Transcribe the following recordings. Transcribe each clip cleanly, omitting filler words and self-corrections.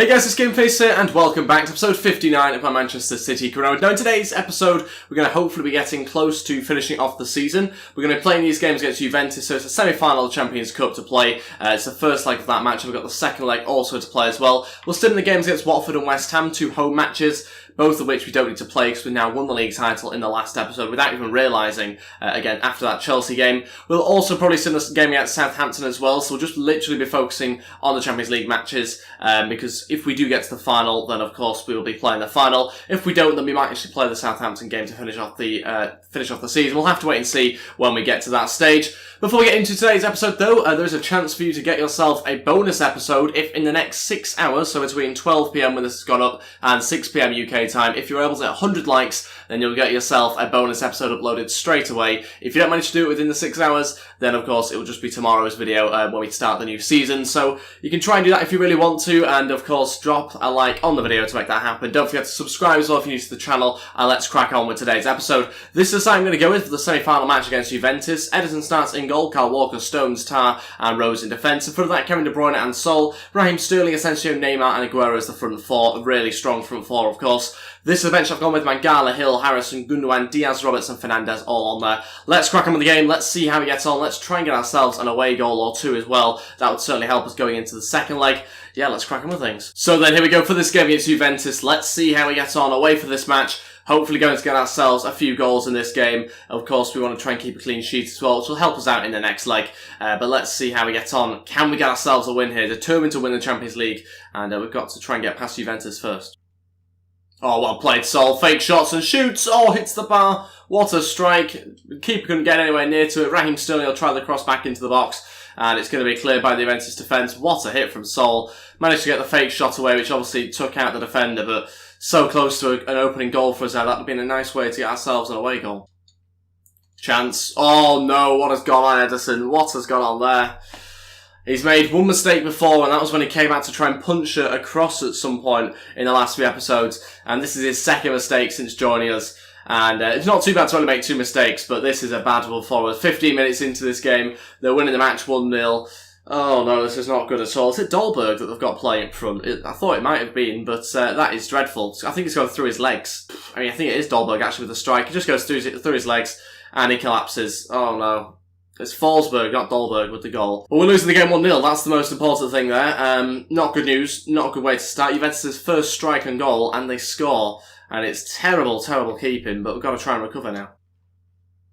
Hey guys, it's Gameface here, and welcome back to episode 59 of my Manchester City career. Now in today's episode, we're going to hopefully be getting close to finishing off the season. We're going to be playing these games against Juventus, so it's a semi-final of the Champions Cup to play. It's the first leg of that match, and we've got the second leg also to play as well. We'll still in the games against Watford and West Ham, two home matches, both of which we don't need to play because we've now won the league title in the last episode without even realising, again, after that Chelsea game. We'll also probably see the game against Southampton as well, so we'll just literally be focusing on the Champions League matches, because if we do get to the final, then of course we will be playing the final. If we don't, then we might actually play the Southampton game to finish off the season. We'll have to wait and see when we get to that stage. Before we get into today's episode though, there is a chance for you to get yourself a bonus episode if in the next 6 hours, so between 12 PM when this has gone up and 6 PM UK time, if you're able to get 100 likes, then you'll get yourself a bonus episode uploaded straight away. If you don't manage to do it within the 6 hours, then of course it will just be tomorrow's video when we start the new season. So you can try and do that if you really want to, and of course drop a like on the video to make that happen. Don't forget to subscribe as well if you're new to the channel, and let's crack on with today's episode. This is the side I'm going to go with for the semi-final match against Juventus. Ederson starts in goal, Kyle Walker, Stones, Tar and Rose in defence. In front of that, Kevin De Bruyne and Sol, Raheem Sterling, Asensio, Neymar and Aguero as the front four. A really strong front four, of course. This is the bench I've gone with: Mangala, Hill, Harrison, Gundogan, Diaz, Roberts and Fernandes all on there. Let's crack on with the game. Let's see how we get on. Let's try and get ourselves an away goal or two as well. That would certainly help us going into the second leg. Yeah, let's crack on with things. So then here we go for this game against Juventus. Let's see how we get on away for this match. Hopefully going to get ourselves a few goals in this game. Of course, we want to try and keep a clean sheet as well, which will help us out in the next leg. But let's see how we get on. Can we get ourselves a win here? Determined to win the Champions League. And we've got to try and get past Juventus first. Oh, well played, Sol. Fake shots and shoots. Oh, hits the bar. What a strike. The keeper couldn't get anywhere near to it. Raheem Sterling will try the cross back into the box, and it's going to be cleared by the Juventus defence. What a hit from Sol. Managed to get the fake shot away, which obviously took out the defender, but so close to an opening goal for us now. That would have been a nice way to get ourselves an away goal. Chance. Oh no, what has gone on, Ederson? What has gone on there? He's made one mistake before, and that was when he came out to try and punch it across at some point in the last few episodes. And this is his second mistake since joining us. And it's not too bad to only make two mistakes, but this is a bad one for us. 15 minutes into this game, they're winning the match 1-0. Oh no, this is not good at all. Is it Dolberg that they've got playing up front? I thought it might have been, but that is dreadful. I think it's going through his legs. I mean, I think it is Dolberg actually with the strike. He just goes through his legs, and he collapses. Oh no. It's Forsberg, not Dolberg, with the goal. But we're losing the game 1-0. That's the most important thing there. Not good news. Not a good way to start. Juventus' first strike and goal, and they score. And it's terrible, terrible keeping, but we've got to try and recover now.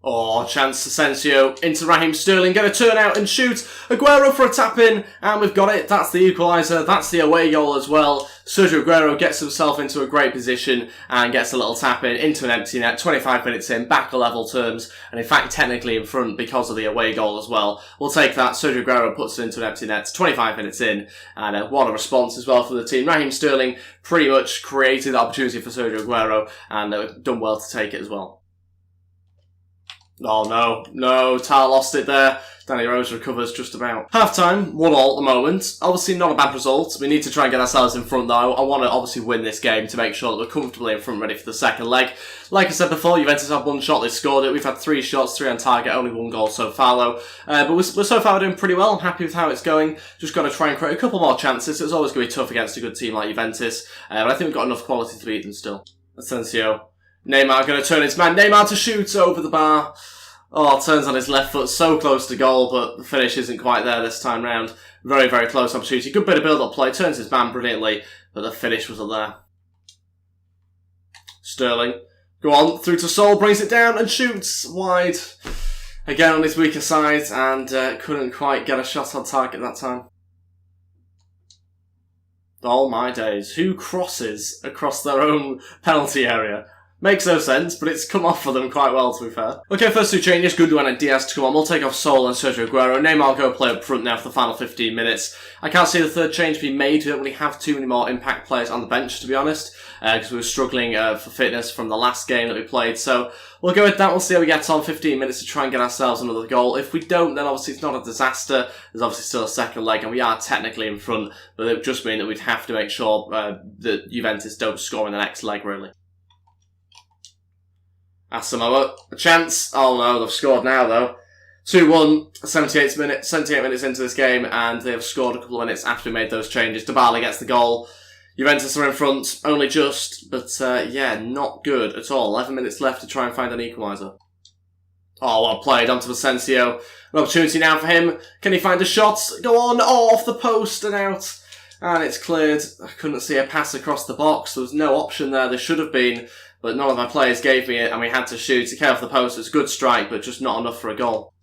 Oh, chance Asensio into Raheem Sterling. Going to turn out and shoot. Aguero for a tap-in, and we've got it. That's the equaliser. That's the away goal as well. Sergio Aguero gets himself into a great position and gets a little tap-in into an empty net. 25 minutes in, back to level terms, and in fact technically in front because of the away goal as well. We'll take that. Sergio Aguero puts it into an empty net. 25 minutes in, and what a response as well from the team. Raheem Sterling pretty much created the opportunity for Sergio Aguero, and done well to take it as well. Oh no, Tar lost it there. Danny Rose recovers just about. Half-time, 1-1 at the moment. Obviously not a bad result. We need to try and get ourselves in front though. I want to obviously win this game to make sure that we're comfortably in front ready for the second leg. Like I said before, Juventus have one shot, they scored it. We've had 3 shots, 3 on target, only 1 goal so far though. But we're so far doing pretty well. I'm happy with how it's going. Just got to try and create a couple more chances. It's always going to be tough against a good team like Juventus. But I think we've got enough quality to beat them still. Asensio. Neymar going to turn his man. Neymar to shoot over the bar. Oh, turns on his left foot, so close to goal, but the finish isn't quite there this time round. Very, very close opportunity. Good bit of build-up play, turns his man brilliantly, but the finish wasn't there. Sterling, go on, through to Sol, brings it down and shoots wide. Again on his weaker side, and couldn't quite get a shot on target that time. Oh my days, who crosses across their own penalty area? Makes no sense, but it's come off for them quite well, to be fair. Okay, first 2 changes, Gundogan and Diaz to come on. We'll take off Sol and Sergio Aguero. Neymar will go play up front now for the final 15 minutes. I can't see the third change being made. We don't really have too many more impact players on the bench, to be honest, because we were struggling for fitness from the last game that we played. So we'll go with that. We'll see how we get on. 15 minutes to try and get ourselves another goal. If we don't, then obviously it's not a disaster. There's obviously still a second leg, and we are technically in front, but it would just mean that we'd have to make sure that Juventus don't score in the next leg, really. Asamoah, a chance. Oh no, they've scored now though. 2-1, 78 minutes into this game, and they have scored a couple of minutes after we made those changes. Dybala gets the goal. Juventus are in front, only just, but yeah, not good at all. 11 minutes left to try and find an equaliser. Oh, well played onto Asensio. An opportunity now for him. Can he find a shot? Go on, oh, off the post and out. And it's cleared. I couldn't see a pass across the box. There was no option there. There should have been, but none of my players gave me it, and we had to shoot. It came off the post. It was a good strike, but just not enough for a goal.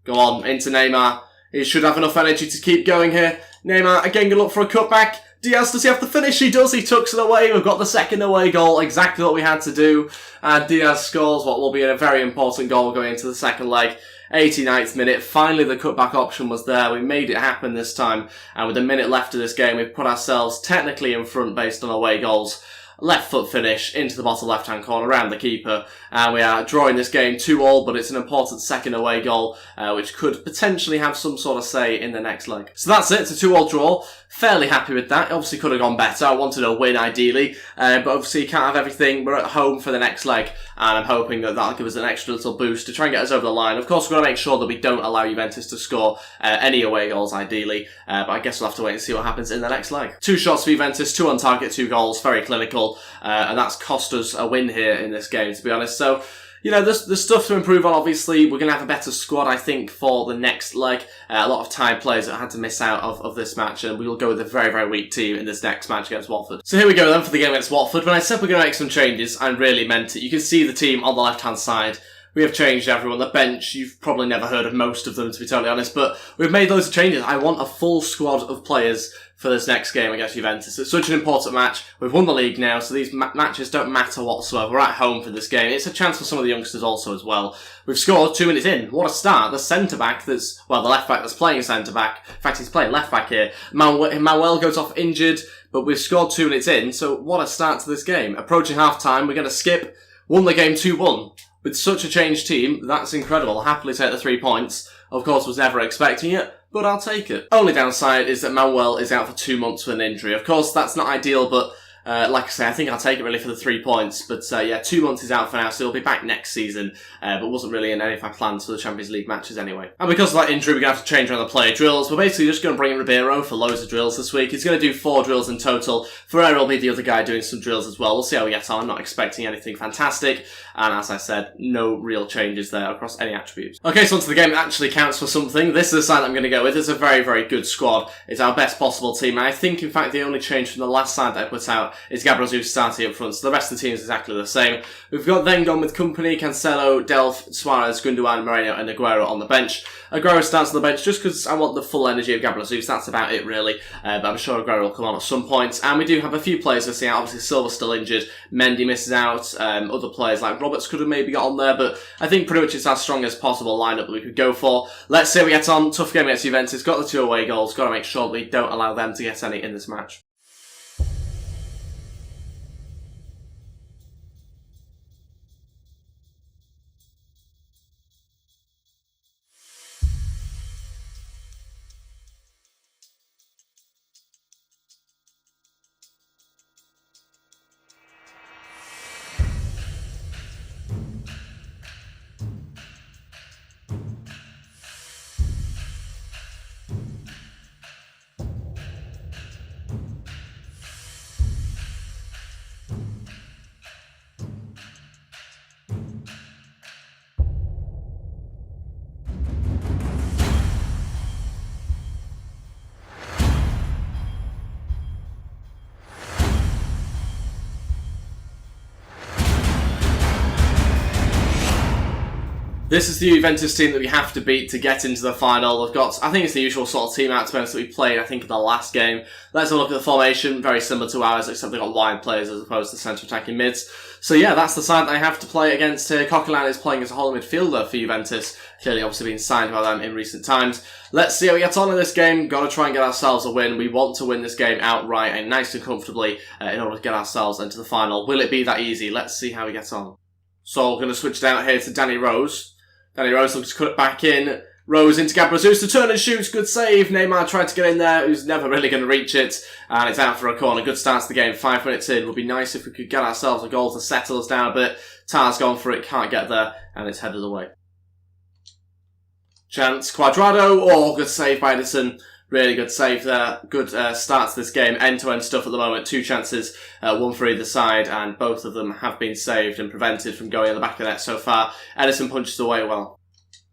Go on, into Neymar. He should have enough energy to keep going here. Neymar again going to look for a cutback. Diaz, does he have the finish? He does. He tucks it away. We've got the second away goal. Exactly what we had to do. And Diaz scores what will be a very important goal going into the second leg. 89th minute. Finally, the cutback option was there. We made it happen this time. And with a minute left of this game, we've put ourselves technically in front based on away goals. Left foot finish into the bottom left hand corner around the keeper, and we are drawing this game 2-2, but it's an important second away goal which could potentially have some sort of say in the next leg. So that's it. It's a 2-2 draw. Fairly happy with that. Obviously could have gone better. I wanted a win ideally, but obviously you can't have everything. We're at home for the next leg, and I'm hoping that that'll give us an extra little boost to try and get us over the line. Of course, we're going to make sure that we don't allow Juventus to score any away goals ideally, but I guess we'll have to wait and see what happens in the next leg. 2 shots for Juventus, 2 on target, 2 goals, very clinical. And that's cost us a win here in this game, to be honest. So, you know, there's stuff to improve on, obviously. We're going to have a better squad, I think, for the next leg. A lot of tired players that had to miss out of this match, and we will go with a very, very weak team in this next match against Watford. So here we go then for the game against Watford. When I said we're going to make some changes, I really meant it. You can see the team on the left-hand side. We have changed everyone. The bench, you've probably never heard of most of them, to be totally honest, but we've made loads of changes. I want a full squad of players for this next game against Juventus. It's such an important match. We've won the league now, so these matches don't matter whatsoever. We're at home for this game. It's a chance for some of the youngsters also as well. We've scored 2 minutes in. What a start. The centre-back that's, well, the left-back that's playing centre-back. In fact, he's playing left-back here. Manuel goes off injured, but we've scored 2 minutes in, so what a start to this game. Approaching half-time, we're going to skip. Won the game 2-1. With such a changed team, that's incredible. I'll happily take the 3 points. Of course, was never expecting it, but I'll take it. Only downside is that Manuel is out for 2 months with an injury. Of course, that's not ideal, but like I say, I think I'll take it really for the 3 points. But yeah, 2 months is out for now, so he'll be back next season. But wasn't really in any of my plans for the Champions League matches anyway. And because of that injury, we're going to have to change around the player drills. We're basically just going to bring in Ribeiro for loads of drills this week. He's going to do 4 drills in total. Ferreira will be the other guy doing some drills as well. We'll see how we get on. I'm not expecting anything fantastic. And as I said, no real changes there across any attributes. Okay, so on to the game that actually counts for something. This is the side I'm going to go with. It's a very, very good squad. It's our best possible team. And I think, in fact, the only change from the last side that I put out is Gabriel Jesus starting up front. So the rest of the team is exactly the same. We've got then gone with Company, Cancelo, Delph, Suarez, Gundogan, Moreno and Aguero on the bench. Aguero starts on the bench just because I want the full energy of Gabriel Jesus. That's about it, really. But I'm sure Aguero will come on at some point. And we do have a few players missing out. Obviously, Silva's still injured. Mendy misses out. Other players like Roberts could have maybe got on there. But I think pretty much it's our strongest possible lineup that we could go for. Let's see how we get on. Tough game against Juventus. Got the 2 away goals. Got to make sure that we don't allow them to get any in this match. This is the Juventus team that we have to beat to get into the final. They've got, I think it's the usual sort of team out to be honest that we played, I think, in the last game. Let's have a look at the formation, very similar to ours, except they've got wide players as opposed to centre attacking mids. So yeah, that's the side that I have to play against here. Coquelin is playing as a whole midfielder for Juventus, clearly obviously being signed by them in recent times. Let's see how we get on in this game. Got to try and get ourselves a win. We want to win this game outright and nice and comfortably in order to get ourselves into the final. Will it be that easy? Let's see how we get on. So we're going to switch down here to Danny Rose. Danny Rose looks to cut it back in. Rose into Gabriel Jesus to turn and shoots. Good save. Neymar tried to get in there. Who's never really going to reach it. And it's out for a corner. Good start to the game. 5 minutes in. Would be nice if we could get ourselves a goal to settle us down a bit. Tar's gone for it. Can't get there. And it's headed away. Chance. Cuadrado. Oh, good save by Edison. Really good save there. Good start to this game. End-to-end stuff at the moment. 2 chances, 1 for either side, and both of them have been saved and prevented from going in the back of the net so far. Ederson punches away well.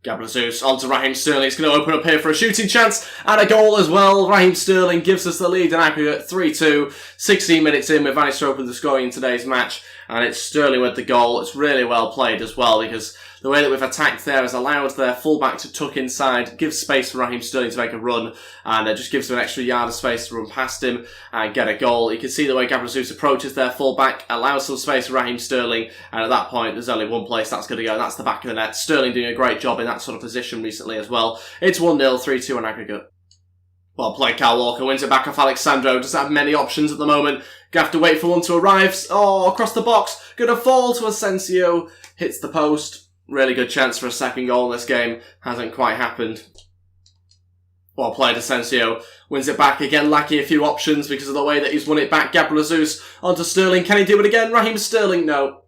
Gabriel Jesus onto Raheem Sterling. It's going to open up here for a shooting chance and a goal as well. Raheem Sterling gives us the lead in aggregate 3-2. 16 minutes in, we've managed to open the scoring in today's match, and it's Sterling with the goal. It's really well played as well, because the way that we've attacked there has allowed their fullback to tuck inside, gives space for Raheem Sterling to make a run, and it just gives him an extra yard of space to run past him and get a goal. You can see the way Gabriel Jesus approaches their fullback, allows some space for Raheem Sterling, and at that point there's only one place that's going to go, and that's the back of the net. Sterling doing a great job in that sort of position recently as well. It's 1-0, 3-2 on aggregate. Well played, Kyle Walker wins it back off Alexandro. Doesn't have many options at the moment. Gonna have to wait for one to arrive. Oh, across the box. Gonna fall to Asensio. Hits the post. Really good chance for a second goal in this game. Hasn't quite happened. Well played, Asensio. Wins it back again, lacking a few options because of the way that he's won it back. Gabriel Jesus onto Sterling. Can he do it again? Raheem Sterling. No.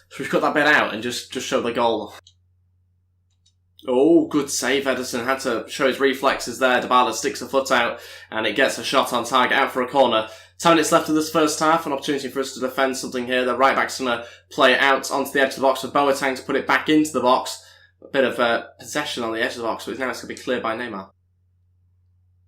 Should we cut that bit out and just show the goal? Oh, good save, Ederson. Had to show his reflexes there. Dybala sticks a foot out and it gets a shot on target out for a corner. 10 minutes left of this first half. An opportunity for us to defend something here. The right back's going to play it out onto the edge of the box for Boateng to put it back into the box. A bit of possession on the edge of the box, but now it's going to be cleared by Neymar.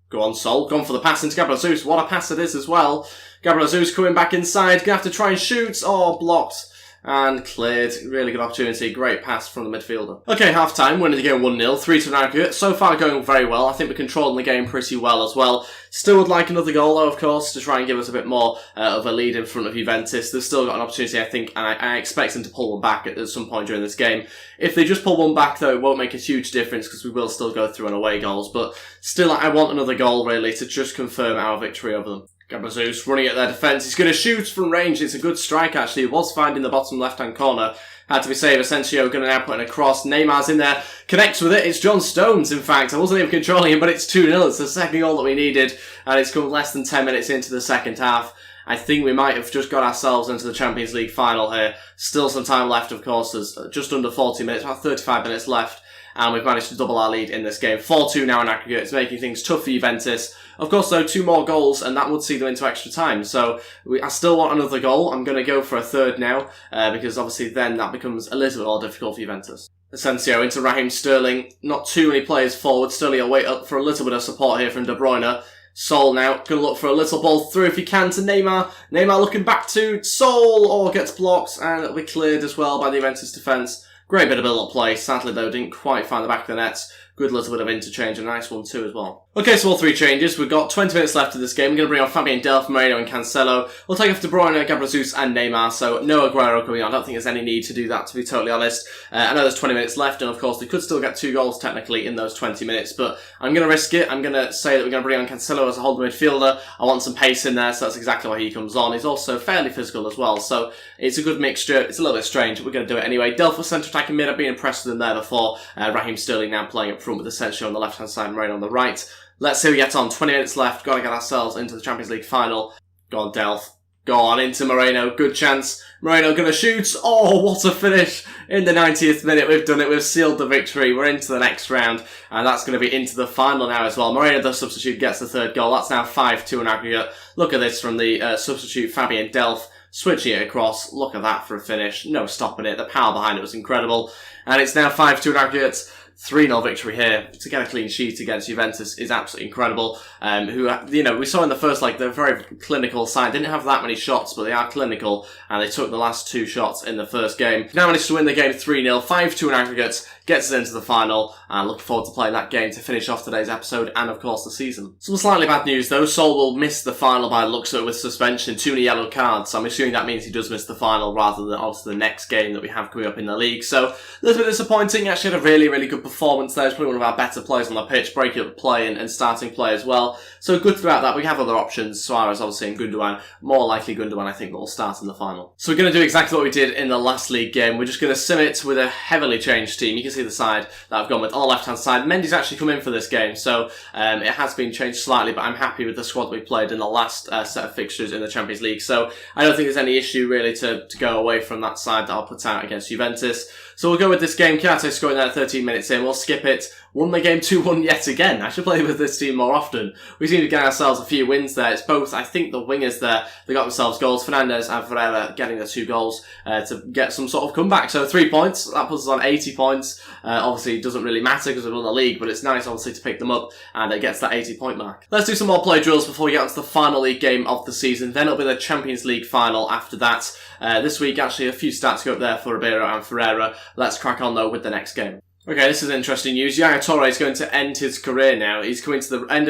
Go on, Sol. Gone for the pass into Gabriel Jesus. What a pass it is as well. Gabriel Jesus coming back inside. Going to have to try and shoot. Oh, blocked. And cleared. Really good opportunity. Great pass from the midfielder. Okay, half-time. Winning the game 1-0. 3-2 aggregate. So far going very well. I think we're controlling the game pretty well as well. Still would like another goal, though, of course, to try and give us a bit more of a lead in front of Juventus. They've still got an opportunity, I think, and I expect them to pull one back at some point during this game. If they just pull one back, though, it won't make a huge difference because we will still go through on away goals. But still, I want another goal, really, to just confirm our victory over them. Gabriel Jesus running at their defence. He's going to shoot from range. It's a good strike, actually. It was finding the bottom left-hand corner. Had to be saved. Asensio going to now put in a cross. Neymar's in there. Connects with it. It's John Stones, in fact. I wasn't even controlling him, but it's 2-0. It's the second goal that we needed. And it's come less than 10 minutes into the second half. I think we might have just got ourselves into the Champions League final here. Still some time left, of course. There's just under 40 minutes, about 35 minutes left. And we've managed to double our lead in this game. 4-2 now in aggregate. It's making things tough for Juventus. Of course, though, 2 more goals, and that would see them into extra time. So I still want another goal. I'm going to go for a third now, because obviously then that becomes a little bit more difficult for Juventus. Asensio into Raheem Sterling. Not too many players forward. Sterling will wait up for a little bit of support here from De Bruyne. Sol now, going to look for a little ball through if he can to Neymar. Neymar looking back to Sol, or gets blocked, and it'll be cleared as well by the Juventus defence. Great bit of build-up play. Sadly, though, didn't quite find the back of the nets. Good little bit of interchange, a nice one too as well. Okay, so all 3 changes. We've got 20 minutes left of this game. We're going to bring on Fabian Delph, Moreno and Cancelo. We'll take off De Bruyne, Gabriel Jesus and Neymar, so no Aguero coming on. I don't think there's any need to do that, to be totally honest. I know there's 20 minutes left, and of course they could still get 2 goals technically in those 20 minutes, but I'm going to risk it. I'm going to say that we're going to bring on Cancelo as a holding midfielder. I want some pace in there, so that's exactly why he comes on. He's also fairly physical as well, so it's a good mixture. It's a little bit strange, but we're going to do it anyway. Delph for centre attacking mid. I've been impressed with him there before. Raheem Sterling now playing up front with Asensio on the left-hand side and Moreno on the right. Let's see how we get on. 20 minutes left. Got to get ourselves into the Champions League final. Go on, Delph. Go on into Moreno. Good chance. Moreno going to shoot. Oh, what a finish. In the 90th minute, we've done it. We've sealed the victory. We're into the next round. And that's going to be into the final now as well. Moreno, the substitute, gets the 3rd goal. That's now 5-2 in aggregate. Look at this from the substitute, Fabian Delph. Switching it across. Look at that for a finish. No stopping it. The power behind it was incredible. And it's now 5-2 in aggregate. 3-0 victory here. To get a clean sheet against Juventus is absolutely incredible. Who, you know, we saw in the first leg, they're a very clinical side. Didn't have that many shots, but they are clinical, and they took the last 2 shots in the first game. Now managed to win the game 3-0, 5-2 in aggregate, gets us into the final, and looking forward to playing that game to finish off today's episode, and of course the season. Some slightly bad news though. Sol will miss the final by the looks of it with suspension, 2 many yellow cards, so I'm assuming that means he does miss the final rather than obviously the next game that we have coming up in the league. So, a little bit disappointing. Actually had a really, really good performance there. He's probably one of our better players on the pitch, breaking up the play and starting play as well. So good throughout that. We have other options. Suarez obviously and Gundogan. More likely Gundogan, I think, will start in the final. So we're going to do exactly what we did in the last league game. We're just going to sim it with a heavily changed team. You can see the side that I've gone with on the left-hand side. Mendy's actually come in for this game, so it has been changed slightly, but I'm happy with the squad that we played in the last set of fixtures in the Champions League. So I don't think there's any issue really to go away from that side that I'll put out against Juventus. So we'll go with this game. Chiarte scoring there at 13 minutes in. We'll skip it. won the game 2-1 yet again. I should play with this team more often. We seem to get ourselves a few wins there. It's both, I think, the wingers there, they got themselves goals. Fernandes and Ferreira getting the 2 goals to get some sort of comeback. So 3 points, that puts us on 80 points. Obviously, it doesn't really matter because we won the league, but it's nice, obviously, to pick them up, and it gets that 80-point mark. Let's do some more play drills before we get on to the final league game of the season. Then it'll be the Champions League final after that. This week, actually, a few stats go up there for Ribeiro and Ferreira. Let's crack on, though, with the next game. Okay, this is interesting news. Yaya Toure is going to end his career now. He's coming to the end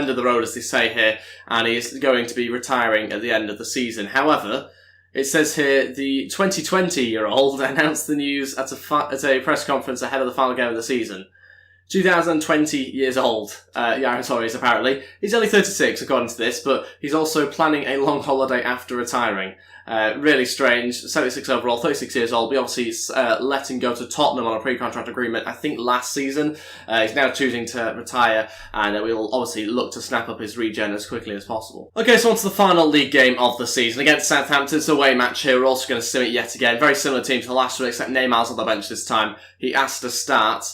of the road, as they say here, and he's going to be retiring at the end of the season. However, it says here the 2020-year-old announced the news at a press conference ahead of the final game of the season. 2020 years old, Yaya Toure is apparently. He's only 36 according to this, but he's also planning a long holiday after retiring. Really strange. 76 overall, 36 years old. We obviously let him go to Tottenham on a pre-contract agreement, I think last season. He's now choosing to retire, and we'll obviously look to snap up his regen as quickly as possible. Okay, so on to the final league game of the season. Against Southampton, it's a away match here. We're also going to sim it yet again. Very similar team to the last one, except Neymar's on the bench this time. He asked to start.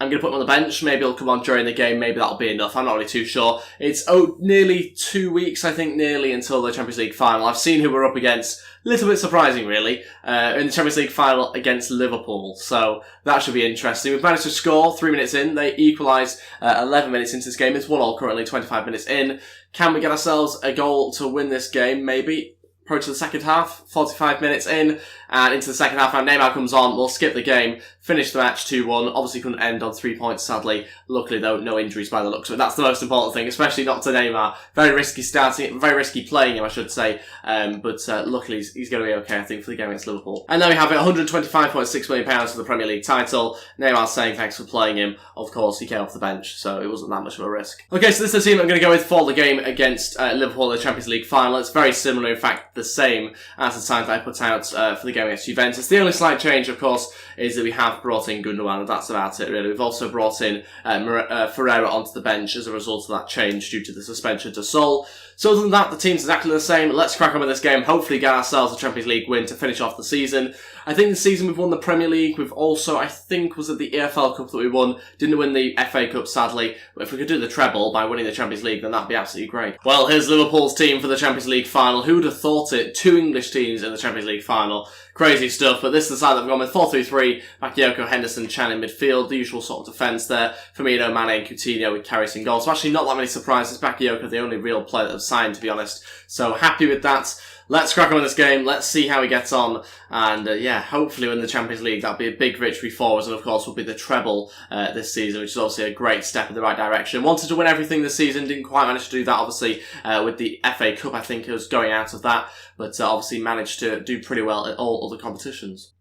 I'm going to put him on the bench. Maybe he'll come on during the game. Maybe that'll be enough. I'm not really too sure. It's nearly 2 weeks, I think, until the Champions League final. I've seen who we're up against. A little bit surprising, really, in the Champions League final against Liverpool. So that should be interesting. We've managed to score 3 minutes in. They equalised 11 minutes into this game. It's 1-1 currently, 25 minutes in. Can we get ourselves a goal to win this game? Maybe. Approach the second half, 45 minutes in, and into the second half, and Neymar comes on. We'll skip the game, finish the match 2-1. Obviously couldn't end on 3 points, sadly. Luckily, though, no injuries by the looks of it. That's the most important thing, especially not to Neymar. Very risky playing him, I should say. But luckily, he's going to be okay, I think, for the game against Liverpool. And there we have it, £125.6 million for the Premier League title. Neymar's saying thanks for playing him. Of course, he came off the bench, so it wasn't that much of a risk. Okay, so this is the team I'm going to go with for the game against Liverpool in the Champions League final. It's very similar, in fact, the same as the time that I put out for the game against Juventus. The only slight change, of course, is that we have brought in Gundogan, and that's about it, really. We've also brought in Ferreira onto the bench as a result of that change due to the suspension to Sol. So other than that, the team's exactly the same. Let's crack on with this game. Hopefully get ourselves a Champions League win to finish off the season. I think this season we've won the Premier League. We've also, I think, was it the EFL Cup that we won? Didn't win the FA Cup, sadly. But if we could do the treble by winning the Champions League, then that'd be absolutely great. Well, here's Liverpool's team for the Champions League final. Who would have thought it? 2 English teams in the Champions League final. Crazy stuff, but this is the side that we've gone with 4-3-3, Bakayoko, Henderson, Chan in midfield, the usual sort of defence there. Firmino, Mane and Coutinho with Karius in goal. So actually not that many surprises. Bakayoko, the only real player that I've signed, to be honest. So happy with that. Let's crack on with this game. Let's see how he gets on. And yeah, hopefully win the Champions League. That'll be a big victory for us. And of course, will be the treble this season, which is obviously a great step in the right direction. Wanted to win everything this season. Didn't quite manage to do that, obviously, with the FA Cup. I think it was going out of that. But obviously managed to do pretty well at all other competitions.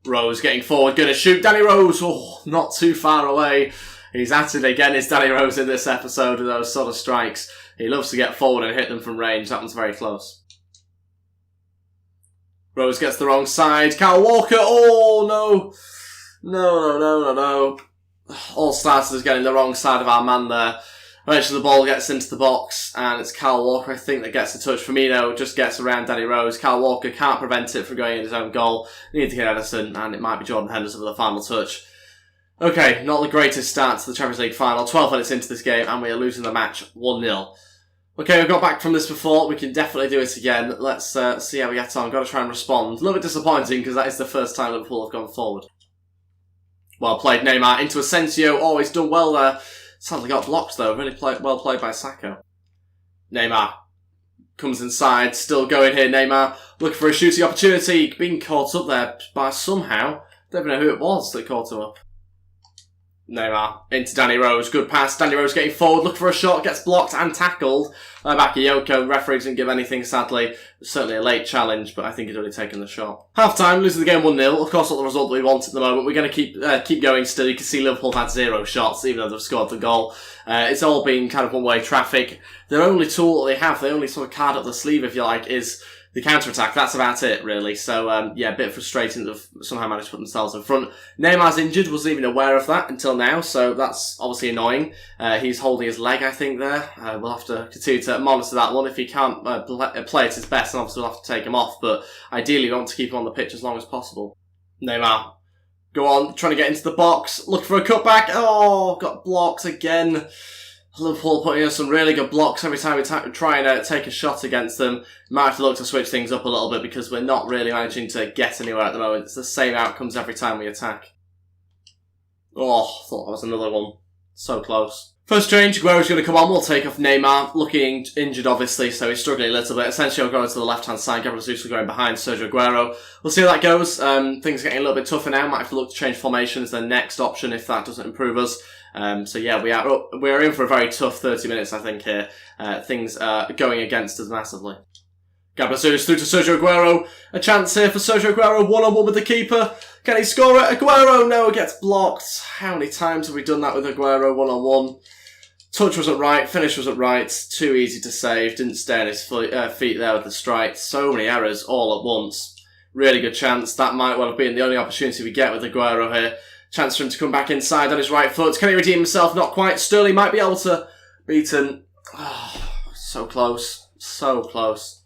Rose getting forward. Going to shoot. Danny Rose. Oh, not too far away. He's at it again. Is Danny Rose in this episode with those sort of strikes. He loves to get forward and hit them from range. That one's very close. Rose gets the wrong side. Kyle Walker. Oh, no. No. All started as getting the wrong side of our man there. Eventually the ball gets into the box, and it's Kyle Walker, I think, that gets the touch. Firmino just gets around Danny Rose. Kyle Walker can't prevent it from going in his own goal. Needs to hit Edison, and it might be Jordan Henderson for the final touch. Okay, not the greatest start to the Champions League final. 12 minutes into this game, and we are losing the match 1-0. Okay, we've got back from this before. We can definitely do it again. Let's see how we get on. Got to try and respond. A little bit disappointing because that is the first time Liverpool have gone forward. Well played, Neymar into Asensio. Oh, he's done well there. Sadly got blocked though. Really well played by Sacco. Neymar comes inside. Still going here, Neymar. Looking for a shooting opportunity. Being caught up there by somehow. Don't even know who it was that caught him up. Neymar into Danny Rose. Good pass. Danny Rose getting forward. Looking for a shot. Gets blocked and tackled by Bakayoko. Referee didn't give anything, sadly. Certainly a late challenge, but I think he'd already taken the shot. Half time, losing the game 1-0. Of course, not the result that we want at the moment. We're going to keep going still. You can see Liverpool had 0 shots, even though they've scored the goal. It's all been kind of one-way traffic. Their only tool that they have, the only sort of card up the sleeve, if you like, is the counter-attack. That's about it, really. So, yeah, a bit frustrating that they've somehow managed to put themselves in front. Neymar's injured, wasn't even aware of that until now, so that's obviously annoying. He's holding his leg, I think, there. We'll have to continue to monitor that one. If he can't play at his best, then obviously we'll have to take him off, but ideally we want to keep him on the pitch as long as possible. Neymar Go on, trying to get into the box. Look for a cutback. Oh, got blocked again. Liverpool putting us some really good blocks every time we try and take a shot against them. Might have to look to switch things up a little bit because we're not really managing to get anywhere at the moment. It's the same outcomes every time we attack. Oh, thought that was another one. So close. First change, Aguero's going to come on. We'll take off Neymar. Looking injured, obviously, so he's struggling a little bit. Essentially, I'll go to the left-hand side. Gabriel Jesus going behind Sergio Aguero. We'll see how that goes. Things are getting a little bit tougher now. Might have to look to change formation as the next option if that doesn't improve us. So yeah, we're in for a very tough 30 minutes, I think, here. Things are going against us massively. Gabriel Jesus through to Sergio Aguero. A chance here for Sergio Aguero. 1-on-1 with the keeper. Can he score it? Aguero, no, it gets blocked. How many times have we done that with Aguero? 1-on-1. Touch wasn't right, finish wasn't right, too easy to save, didn't stay on his feet there with the strike. So many errors all at once. Really good chance. That might well have been the only opportunity we get with Aguero here. Chance for him to come back inside on his right foot. Can he redeem himself? Not quite. Sterling might be able to beat him. Oh, so close. So close.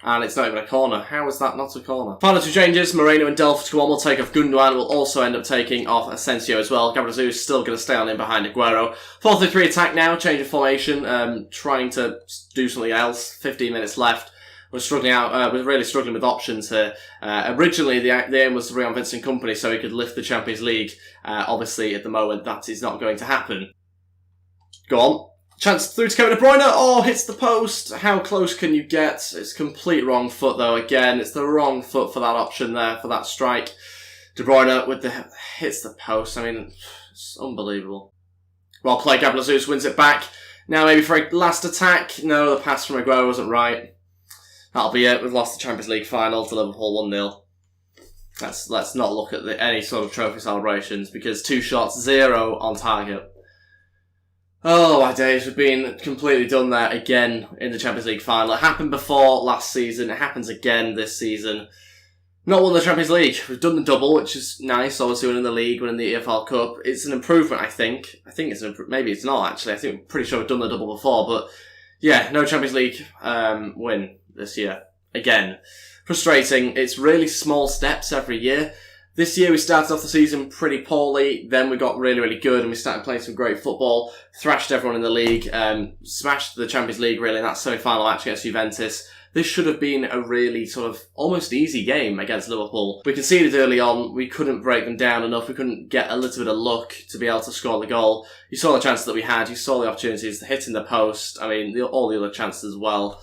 And it's not even a corner. How is that not a corner? Final two changes. Moreno and Delph to come on. We'll take off Gundogan. We'll also end up taking off Asensio as well. Gabriel Jesus still going to stay on in behind Aguero. 4-3-3 attack now. Change of formation. Trying to do something else. 15 minutes left. We're struggling out. We're really struggling with options here. Originally, the aim was to bring on Vincent Kompany so he could lift the Champions League. Obviously, at the moment, that is not going to happen. Go on. Chance through to Kevin De Bruyne. Oh, hits the post. How close can you get? It's complete wrong foot, though. Again, it's the wrong foot for that option there, for that strike. De Bruyne with the hits the post. I mean, it's unbelievable. Well played. Gabriel Jesus wins it back. Now maybe for a last attack. No, the pass from Aguero wasn't right. That'll be it. We've lost the Champions League final to Liverpool 1-0. Let's not look at any sort of trophy celebrations because 2 shots, 0 on target. Oh my days, we've been completely done there again in the Champions League final. It happened before last season, it happens again this season. Not won the Champions League. We've done the double, which is nice, obviously winning the league, winning the EFL Cup. It's an improvement, I think. I think it's an improvement. Maybe it's not, actually. I think I'm pretty sure we've done the double before, but yeah, no Champions League win this year. Again, frustrating. It's really small steps every year. This year we started off the season pretty poorly, then we got really, really good and we started playing some great football, thrashed everyone in the league, smashed the Champions League really in that semi-final match against Juventus. This should have been a really sort of almost easy game against Liverpool. We conceded early on, we couldn't break them down enough, we couldn't get a little bit of luck to be able to score the goal. You saw the chances that we had, you saw the opportunities, the hit in the post, I mean all the other chances as well.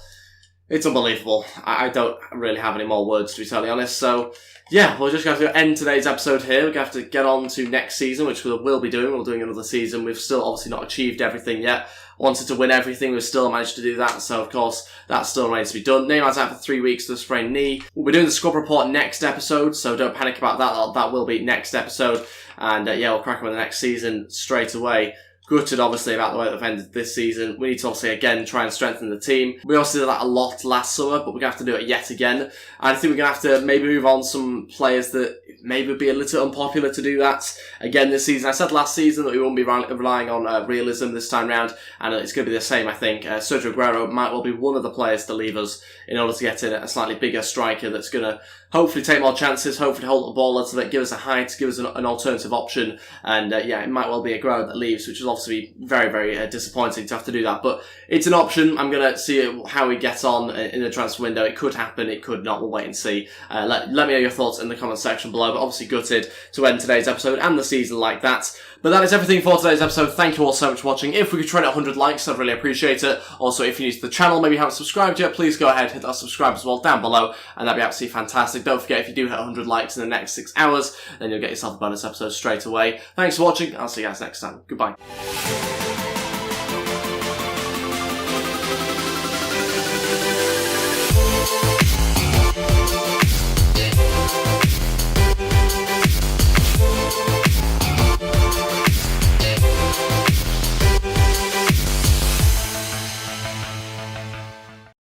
It's unbelievable. I don't really have any more words to be totally honest, so yeah, we're just going to have to end today's episode here. We're going to have to get on to next season, which we will be doing. We're doing another season. We've still obviously not achieved everything yet. Wanted to win everything. We've still managed to do that. So, of course, that still remains to be done. Neymar's out for 3 weeks with a sprained knee. We'll be doing the squad report next episode, so don't panic about that. That will be next episode. And, yeah, we'll crack on with the next season straight away. Gutted, obviously, about the way that we've ended this season. We need to, obviously, again, try and strengthen the team. We also did that a lot last summer, but we're going to have to do it yet again. I think we're going to have to maybe move on some players that maybe would be a little unpopular to do that again this season. I said last season that we won't be relying on realism this time round, and it's going to be the same, I think. Sergio Aguero might well be one of the players to leave us in order to get in a slightly bigger striker that's going to hopefully take more chances, hopefully hold the ball a little bit, give us a height, give us an alternative option, and yeah, it might well be Aguero that leaves, which will obviously be very, very disappointing to have to do that, but it's an option. I'm going to see how we get on in the transfer window. It could happen, it could not, we'll wait and see. Let me know your thoughts in the comment section below, but obviously gutted to end today's episode and the season like that. But that is everything for today's episode. Thank you all so much for watching. If we could try to 100 likes, I'd really appreciate it. Also, if you're new to the channel, maybe you haven't subscribed yet, please go ahead, hit that subscribe as well down below, and that'd be absolutely fantastic. Don't forget, if you do hit 100 likes in the next 6 hours, then you'll get yourself a bonus episode straight away. Thanks for watching. I'll see you guys next time. Goodbye.